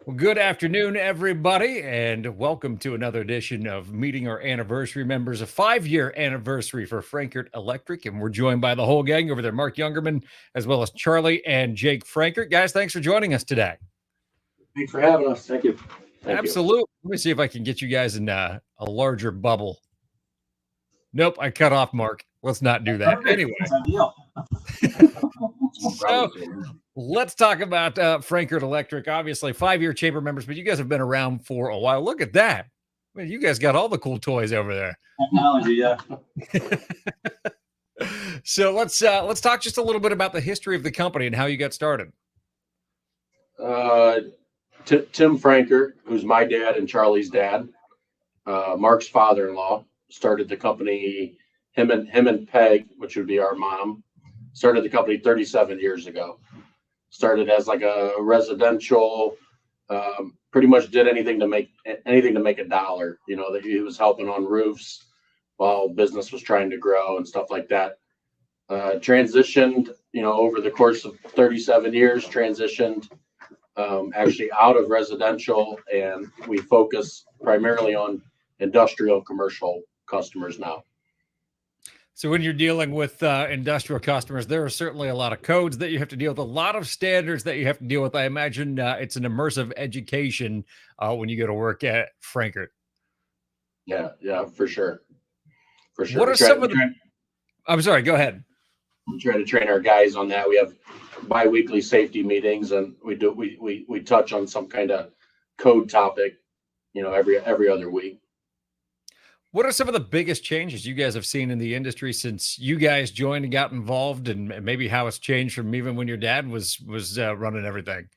Well, good afternoon, everybody, and welcome to another edition of Meeting Our Anniversary Members, a 5-year anniversary for Frankart Electric. And we're joined by the whole gang over there, Marc Jungermann, as well as Charlie and Jake Frankart. Guys, thanks for joining us today. Thanks for having us. Thank you. Absolutely. Let me see if I can get you guys in a larger bubble. Nope, I cut off Mark. Let's not do that. Anyway. So let's talk about Frankart Electric. Obviously, 5-year chamber members, but you guys have been around for a while. Look at that. I mean, you guys got all the cool toys over there. Technology, yeah. So let's talk just a little bit about the history of the company and how you got started. Tim Frankart, who's my dad and Charlie's dad, Mark's father-in-law, started the company. Him and Peg, which would be our mom, started the company 37 years ago. Started as like a residential, pretty much did anything to make a dollar. You know, that he was helping on roofs while business was trying to grow and stuff like that. Transitioned, over the course of 37 years, actually out of residential, and we focus primarily on industrial commercial customers now. So when you're dealing with industrial customers, there are certainly a lot of codes that you have to deal with, a lot of standards that you have to deal with. I imagine it's an immersive education when you go to work at Frankart. Yeah, for sure. What are some of the... I'm sorry, go ahead. We try to train our guys on that. We have bi-weekly safety meetings, and we touch on some kind of code topic, every other week. What are some of the biggest changes you guys have seen in the industry since you guys joined and got involved, and maybe how it's changed from even when your dad was running everything?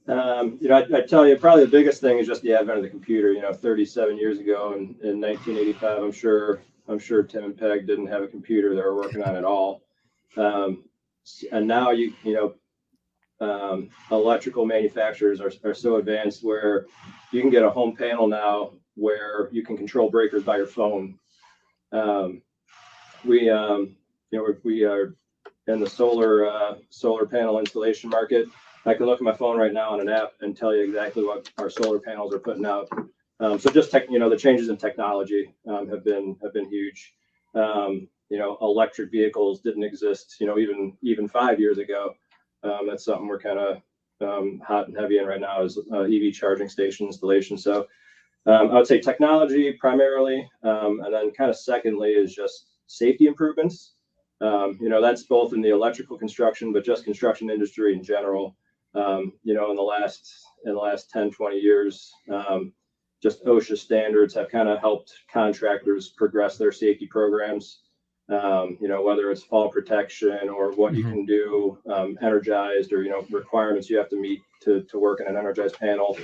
I tell you, probably the biggest thing is just the advent of the computer. 37 years ago in 1985, I'm sure Tim and Peg didn't have a computer they were working on at all. And now electrical manufacturers are so advanced where you can get a home panel now where you can control breakers by your phone. We are in the solar panel installation market. I can look at my phone right now on an app and tell you exactly what our solar panels are putting out. So just the changes in technology have been huge. Electric vehicles didn't exist, even 5 years ago. That's something we're kind of hot and heavy in right now is EV charging station installation. So I would say technology primarily, and then kind of secondly is just safety improvements. That's both in the electrical construction, but just construction industry in general. In the last 10, 20 years, just OSHA standards have kind of helped contractors progress their safety programs. Whether it's fall protection or what you can do, energized, or requirements you have to meet to work in an energized panel,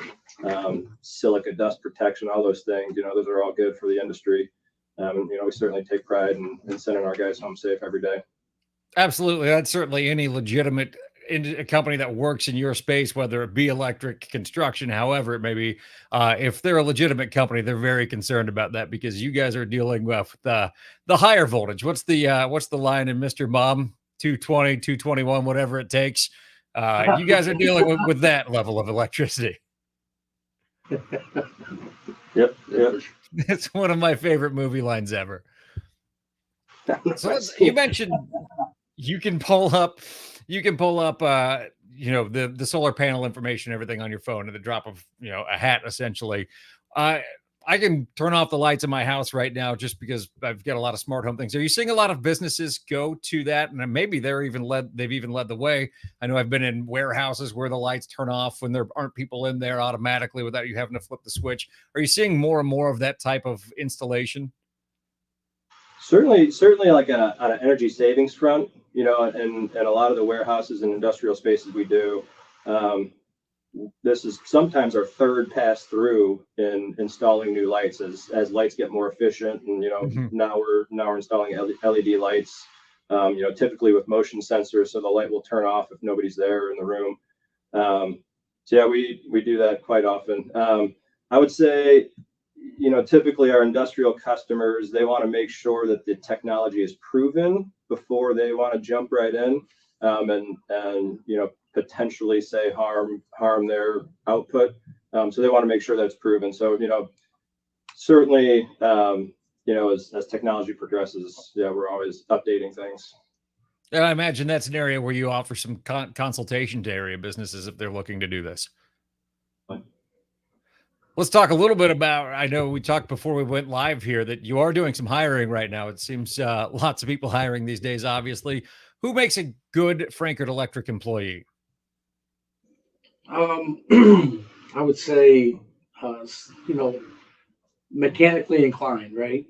silica dust protection, all those things. Those are all good for the industry. We certainly take pride in sending our guys home safe every day. Absolutely, that's certainly any legitimate a company that works in your space, whether it be electric, construction, however it may be, if they're a legitimate company, they're very concerned about that because you guys are dealing with the higher voltage. What's the line in Mr. Mom? 220, 221, whatever it takes. You guys are dealing with that level of electricity. Yep. It's one of my favorite movie lines ever. So you mentioned you can pull up the solar panel information, everything on your phone at the drop of a hat, essentially. I can turn off the lights in my house right now just because I've got a lot of smart home things. Are you seeing a lot of businesses go to that? And maybe they've even led the way. I know I've been in warehouses where the lights turn off when there aren't people in there automatically without you having to flip the switch. Are you seeing more and more of that type of installation? Certainly like on an energy savings front, and a lot of the warehouses and industrial spaces we do, this is sometimes our third pass through in installing new lights as lights get more efficient. And, now we're installing LED lights, typically with motion sensors. So the light will turn off if nobody's there in the room. So yeah, we do that quite often. I would say, typically our industrial customers, they want to make sure that the technology is proven before they want to jump right in. And potentially say harm their output. So they want to make sure that's proven. So, certainly, as technology progresses, yeah, we're always updating things. And I imagine that's an area where you offer some consultation to area businesses if they're looking to do this. Let's talk a little bit about, I know we talked before we went live here that you are doing some hiring right now. It seems lots of people hiring these days, obviously. Who makes a good Frankart Electric employee? I would say, mechanically inclined, right?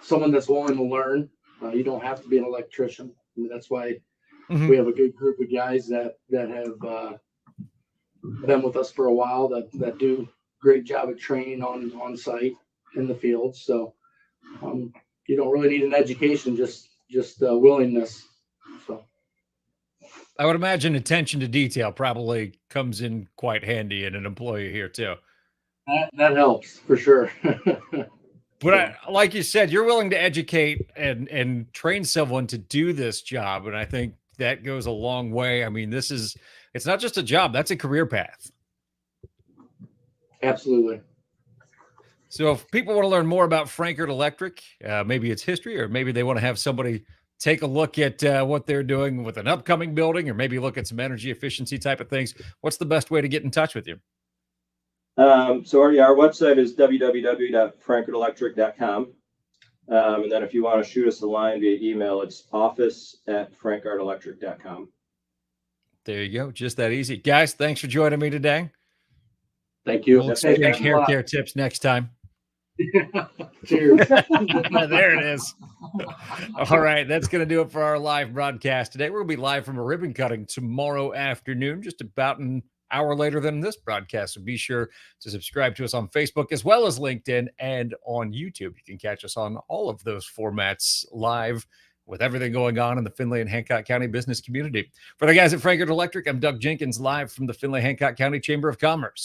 Someone that's willing to learn. You don't have to be an electrician. I mean, that's why we have a good group of guys that have been with us for a while that do a great job of training on site in the field. So you don't really need an education, just willingness. So I would imagine attention to detail probably comes in quite handy in an employee here too. that helps for sure. But like you said, you're willing to educate and train someone to do this job. And I think that goes a long way. I mean, it's not just a job, that's a career path. Absolutely. So if people want to learn more about Frankart Electric, maybe its history, or maybe they want to have somebody take a look at what they're doing with an upcoming building, or maybe look at some energy efficiency type of things, what's the best way to get in touch with you? So our website is www.frankartelectric.com. And then if you want to shoot us a line via email, it's office@frankartelectric.com. There you go. Just that easy. Guys, thanks for joining me today. Thank you. We'll expect hair care tips next time. Cheers. There it is. All right. That's going to do it for our live broadcast today. We'll be live from a ribbon cutting tomorrow afternoon, just about an hour later than this broadcast. So be sure to subscribe to us on Facebook as well as LinkedIn and on YouTube. You can catch us on all of those formats live with everything going on in the Findlay and Hancock County business community. For the guys at Frankart Electric, I'm Doug Jenkins, live from the Findlay Hancock County Chamber of Commerce.